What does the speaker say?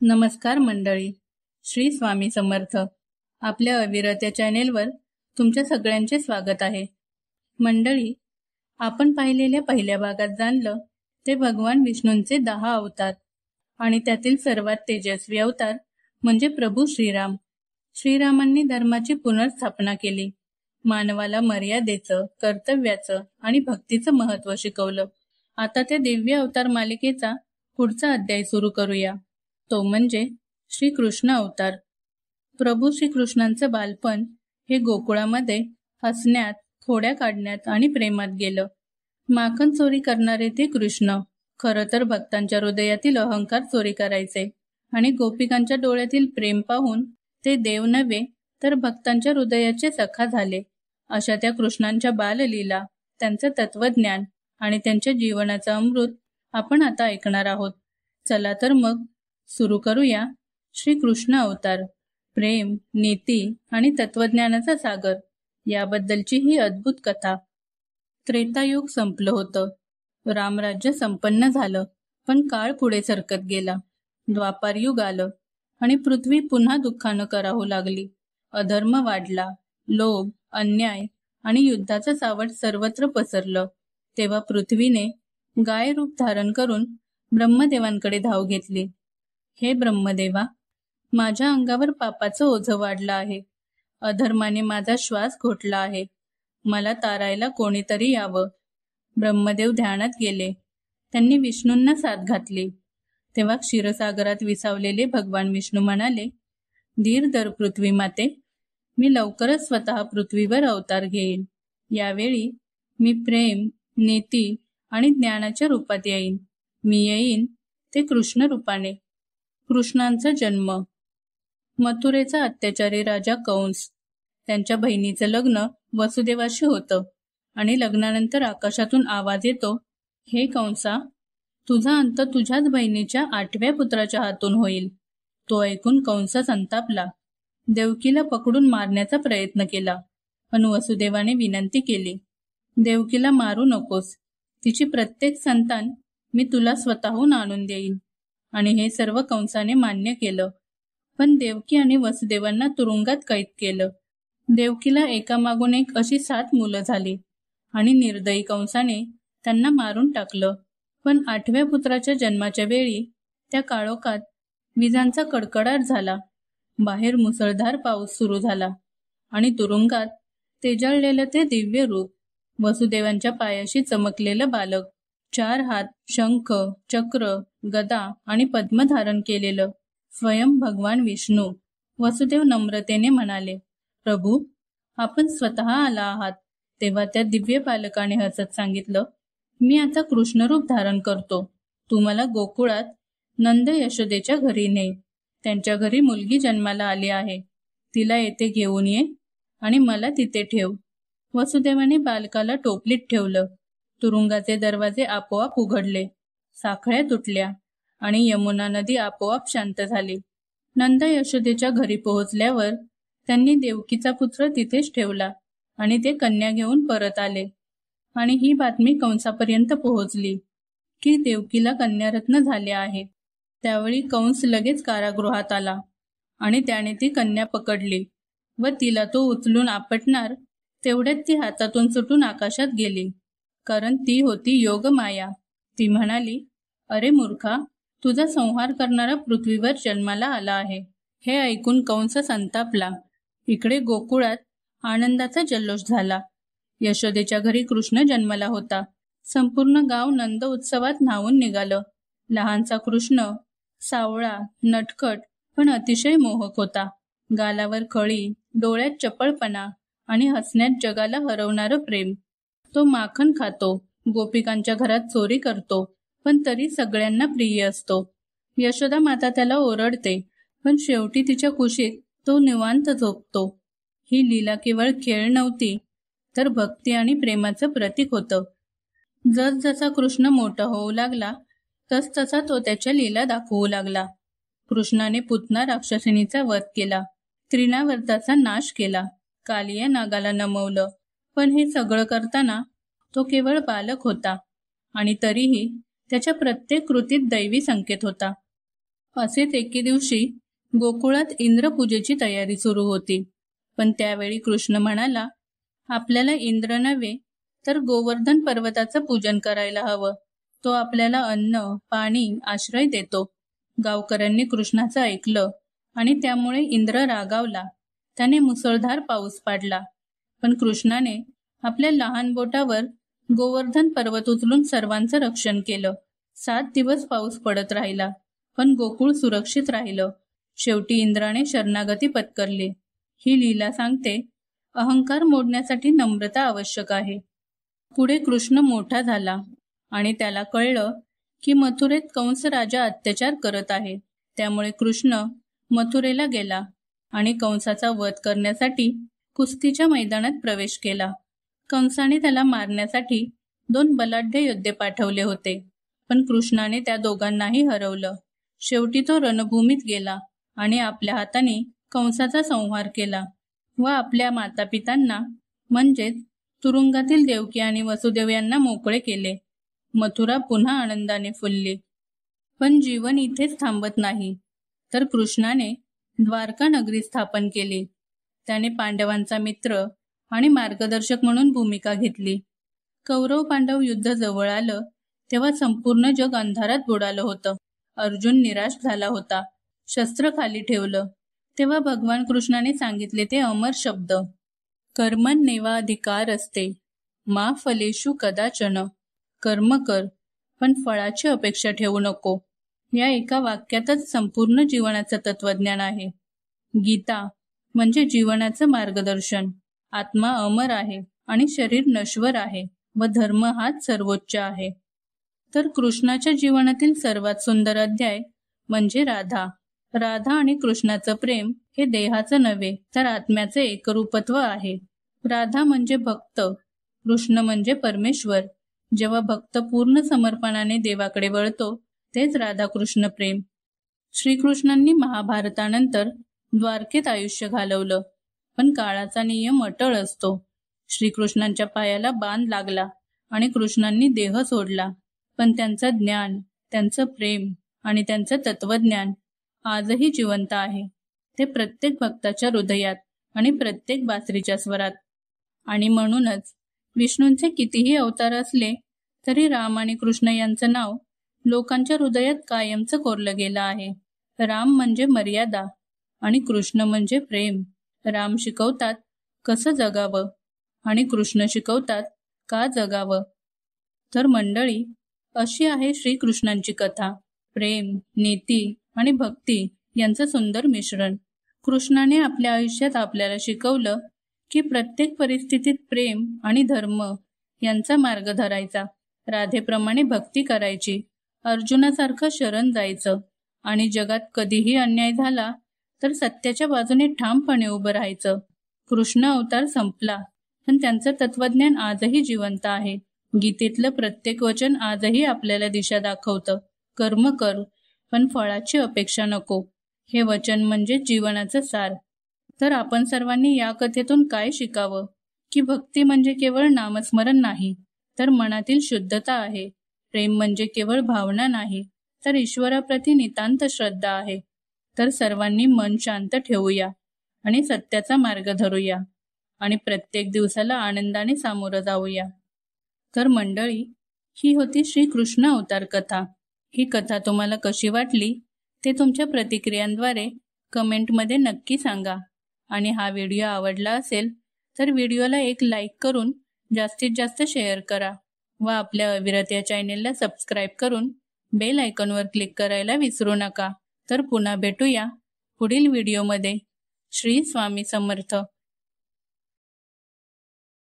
नमस्कार मंडळी. श्री स्वामी समर्थ. आपल्या अविरत या चॅनेलवर तुमच्या सगळ्यांचे स्वागत आहे. मंडळी, आपण पाहिलेल्या पहिल्या भागात जाणलं ते भगवान विष्णूंचे 10 अवतार आणि त्यातील सर्वात तेजस्वी अवतार म्हणजे प्रभू श्रीराम. श्रीरामांनी धर्माची पुनर्स्थापना केली. मानवाला मर्यादेचं, कर्तव्याचं आणि भक्तीचं महत्त्व शिकवलं. आता त्या दिव्य अवतार मालिकेचा पुढचा अध्याय सुरू करूया. तो म्हणजे श्रीकृष्ण अवतार. प्रभू श्रीकृष्णांचं बालपण हे गोकुळामध्ये हसण्यात, खोड्या काढण्यात आणि प्रेमात गेलं. माखन चोरी करणारे ते कृष्ण खरं तर भक्तांच्या हृदयातील अहंकार चोरी करायचे आणि गोपिकांच्या डोळ्यातील प्रेम पाहून ते देव नव्हे तर भक्तांच्या हृदयाचे सखा झाले. अशा त्या कृष्णांच्या बाललीला, त्यांचं तत्वज्ञान आणि त्यांच्या जीवनाचं अमृत आपण आता ऐकणार आहोत. चला तर मग सुरू करूया. श्रीकृष्ण अवतार, प्रेम, नीती आणि तत्वज्ञानाचा सागर याबद्दलची ही अद्भुत कथा. त्रेतायुग संपलं होतं. रामराज्य संपन्न झालं, पण काळ पुढे सरकत गेला. द्वापार युग आलं आणि पृथ्वी पुन्हा दुःखानं करावू लागली. अधर्म वाढला, लोभ, अन्याय आणि युद्धाचं सावट सर्वत्र पसरलं. तेव्हा पृथ्वीने गाय रूप धारण करून ब्रह्मदेवांकडे धाव घेतली. हे ब्रह्मदेवा, माझ्या अंगावर पापाचं ओझं वाढलं आहे. अधर्माने माझा श्वास घोटला आहे. मला तारायला कोणीतरी यावं. ब्रह्मदेव ध्यानात गेले. त्यांनी विष्णूंना साथ घातली. तेव्हा क्षीरसागरात विसावलेले भगवान विष्णू म्हणाले, धीर धर पृथ्वी माते, मी लवकरच स्वतः पृथ्वीवर अवतार घेईन. यावेळी मी प्रेम, नीती आणि ज्ञानाच्या रूपात येईन. मी येईन ते कृष्ण रूपाने. कृष्णांचा जन्म. मथुरेचा अत्याचारी राजा कंस, त्यांच्या बहिणीचं लग्न वसुदेवाशी होतं आणि लग्नानंतर आकाशातून आवाज येतो, हे कंसा, तुझा अंत तुझ्याच बहिणीच्या 8व्या पुत्राच्या हातून होईल. तो ऐकून कंस संतापला. देवकीला पकडून मारण्याचा प्रयत्न केला, पण वसुदेवाने विनंती केली, देवकीला मारू नकोस. तिची प्रत्येक संतान मी तुला स्वतःहून आणून देईन. आणि हे सर्व कंसाने मान्य केलं. पण देवकी आणि वसुदेवांना तुरुंगात कैद केलं. देवकीला एकामागून एक अशी 7 मुलं झाली आणि निर्दयी कंसाने त्यांना मारून टाकलं. पण 8व्या पुत्राच्या जन्माच्या वेळी त्या काळोखात विजांचा कडकडाट झाला. बाहेर मुसळधार पाऊस सुरू झाला आणि तुरुंगात तेजाळलेलं ते दिव्य रूप, वसुदेवांच्या पायाशी चमकलेलं बालक, 4 हात, शंख, चक्र, गदा आणि पद्म धारण केलेलं स्वयं भगवान विष्णू. वसुदेव नम्रतेने म्हणाले, प्रभू, आपण स्वतः आला आहात. तेव्हा त्या दिव्य बालकाने हसत सांगितलं, मी आता कृष्णरूप धारण करतो. तू मला गोकुळात नंद यशोदेच्या घरी ने. त्यांच्या घरी मुलगी जन्माला आली आहे. तिला येथे घेऊन ये आणि मला तिथे ठेव. वसुदेवाने बालकाला टोपलीत ठेवलं. तुरुंगाचे दरवाजे आपोआप उघडले, साखळ्या तुटल्या आणि यमुना नदी आपोआप शांत झाली. नंद यशोदेच्या घरी पोहोचल्यावर त्यांनी देवकीचा पुत्र तिथेच ठेवला आणि ते कन्या घेऊन परत आले. आणि ही बातमी कंसापर्यंत पोहोचली की देवकीला कन्यारत्न झाले आहेत. त्यावेळी कंस लगेच कारागृहात आला आणि त्याने ती कन्या पकडली व तिला तो उचलून आपटणार तेवढ्यात ती हातातून सुटून आकाशात गेली, कारण ती होती योगमाया. ती म्हणाली, अरे मूर्खा, तुझा संहार करणारा पृथ्वीवर जन्माला आला आहे. हे ऐकून कंस संतापला. इकडे गोकुळात आनंदाचा जल्लोष झाला. यशोदेच्या घरी कृष्ण जन्माला होता. संपूर्ण गाव नंद उत्सवात न्हावून निघालं. लहानसा कृष्ण सावळा, नटखट पण अतिशय मोहक होता. गालावर खळी, डोळ्यात चपळपणा आणि हसण्यात जगाला हरवणारं प्रेम. तो माखन खातो, गोपिकांच्या घरात चोरी करतो, पण तरी सगळ्यांना प्रिय असतो. यशोदा माता त्याला ओरडते, पण शेवटी तिच्या कुशीत तो निवांत झोपतो. ही लीला केवळ खेळ नव्हती, तर भक्ती आणि प्रेमाचं प्रतीक होतं. जसजसा कृष्ण मोठा होऊ लागला तसतसा तो त्याच्या लीला दाखवू लागला. कृष्णाने पुतना राक्षसिणीचा वध केला, त्रिनावर्ताचा नाश केला, कालिया नागाला नमवलं. पण हे सगळं करताना तो केवळ बालक होता आणि तरीही त्याच्या प्रत्येक कृतीत दैवी संकेत होता. असेच एके दिवशी गोकुळात इंद्रपूजेची तयारी सुरू होती. पण त्यावेळी कृष्ण म्हणाला, आपल्याला इंद्र नव्हे तर गोवर्धन पर्वताचं पूजन करायला हवं. तो आपल्याला अन्न, पाणी, आश्रय देतो. गावकऱ्यांनी कृष्णाचं ऐकलं आणि त्यामुळे इंद्र रागावला. त्याने मुसळधार पाऊस पाडला. पण कृष्णाने आपल्या लहान बोटावर गोवर्धन पर्वत उचलून सर्वांचं रक्षण केलं. 7 दिवस पाऊस पडत राहिला, पण गोकुळ सुरक्षित राहिलं. शेवटी इंद्राने शरणागती पत्करली. ही लीला सांगते, अहंकार मोडण्यासाठी नम्रता आवश्यक आहे. पुढे कृष्ण मोठा झाला आणि त्याला कळलं की मथुरेत कंस राजा अत्याचार करत आहे. त्यामुळे कृष्ण मथुरेला गेला आणि कंसाचा वध करण्यासाठी कुस्तीच्या मैदानात प्रवेश केला. कंसाने त्याला मारण्यासाठी 2 बलाढ्य योद्धे पाठवले होते, पण कृष्णाने त्या दोघांनाही हरवलं. शेवटी तो रणभूमीत गेला आणि आपल्या हाताने कंसाचा संहार केला व आपल्या मातापितांना म्हणजेच तुरुंगातील देवकी आणि वसुदेव यांना मोकळे केले. मथुरा पुन्हा आनंदाने फुलली. पण जीवन इथेच थांबत नाही, तर कृष्णाने द्वारका नगरी स्थापन केली. त्याने पांडवांचा मित्र आणि मार्गदर्शक म्हणून भूमिका घेतली. कौरव पांडव युद्ध जवळ आलं तेव्हा संपूर्ण जग अंधारात बुडालं होतं. अर्जुन निराश झाला होता. शस्त्र खाली ठेवलं तेव्हा भगवान कृष्णाने सांगितले ते अमर शब्द, कर्मण्येवाधिकार असते मा फलेषु कदाचन. कर्म कर पण फळाची अपेक्षा ठेवू नको. या एका वाक्यातच संपूर्ण जीवनाचं तत्वज्ञान आहे. गीता म्हणजे जीवनाचं मार्गदर्शन. आत्मा अमर आहे आणि शरीर नश्वर आहे व धर्म हाच सर्वोच्च आहे. तर कृष्णाच्या जीवनातील सर्वात सुंदर अध्याय म्हणजे राधा. राधा आणि कृष्णाचं प्रेम हे देहाचं नव्हे तर आत्म्याचे एकरूपत्व आहे. राधा म्हणजे भक्त, कृष्ण म्हणजे परमेश्वर. जेव्हा भक्त पूर्ण समर्पणाने देवाकडे वळतो तेच राधाकृष्ण प्रेम. श्रीकृष्णांनी महाभारतानंतर द्वारकेत आयुष्य घालवलं, पण काळाचा नियम अटळ असतो. श्रीकृष्णांच्या पायाला बाण लागला आणि कृष्णांनी देह सोडला, पण त्यांचं ज्ञान, त्यांचं प्रेम आणि त्यांचं तत्वज्ञान आजही जिवंत आहे. ते प्रत्येक भक्ताच्या हृदयात आणि प्रत्येक बासरीच्या स्वरात. आणि म्हणूनच विष्णूंचे कितीही अवतार असले तरी राम आणि कृष्ण यांचं नाव लोकांच्या हृदयात कायमचं कोरलं गेलं आहे. राम म्हणजे मर्यादा आणि कृष्ण म्हणजे प्रेम. राम शिकवतात कसं जगावं आणि कृष्ण शिकवतात का जगावं. तर मंडळी, अशी आहे श्रीकृष्णांची कथा. प्रेम, नीती आणि भक्ती यांचं सुंदर मिश्रण. कृष्णाने आपल्या आयुष्यात आपल्याला शिकवलं की प्रत्येक परिस्थितीत प्रेम आणि धर्म यांचा मार्ग धरायचा. राधेप्रमाणे भक्ती करायची, अर्जुनासारखं शरण जायचं आणि जगात कधीही अन्याय झाला तर सत्याच्या बाजूने ठामपणे उभं राहायचं. कृष्ण अवतार संपला, पण त्यांचं तत्वज्ञान आजही जिवंत आहे. गीतेतलं प्रत्येक वचन आजही आपल्याला दिशा दाखवतं. कर्म कर पण फळाची अपेक्षा नको. हे वचन म्हणजे जीवनाचं सार. तर आपण सर्वांनी या कथेतून काय शिकावं की भक्ती म्हणजे केवळ नामस्मरण नाही तर मनातील शुद्धता आहे. प्रेम म्हणजे केवळ भावना नाही तर ईश्वराप्रती नितांत श्रद्धा आहे. तर सर्वांनी मन शांत ठेवूया आणि सत्याचा मार्ग धरूया आणि प्रत्येक दिवसाला आनंदाने सामोरं जाऊया. तर मंडळी, ही होती श्रीकृष्ण अवतार कथा. ही कथा तुम्हाला कशी वाटली ते तुमच्या प्रतिक्रियांद्वारे कमेंटमध्ये नक्की सांगा. आणि हा व्हिडिओ आवडला असेल तर व्हिडिओला एक लाईक करून जास्तीत जास्त शेअर करा व आपल्या अविरत या चॅनेलला सबस्क्राईब करून बेल आयकॉनवर क्लिक करायला विसरू नका. तर पुन्हा भेटूया पुढील व्हिडिओमध्ये. श्री स्वामी समर्थ.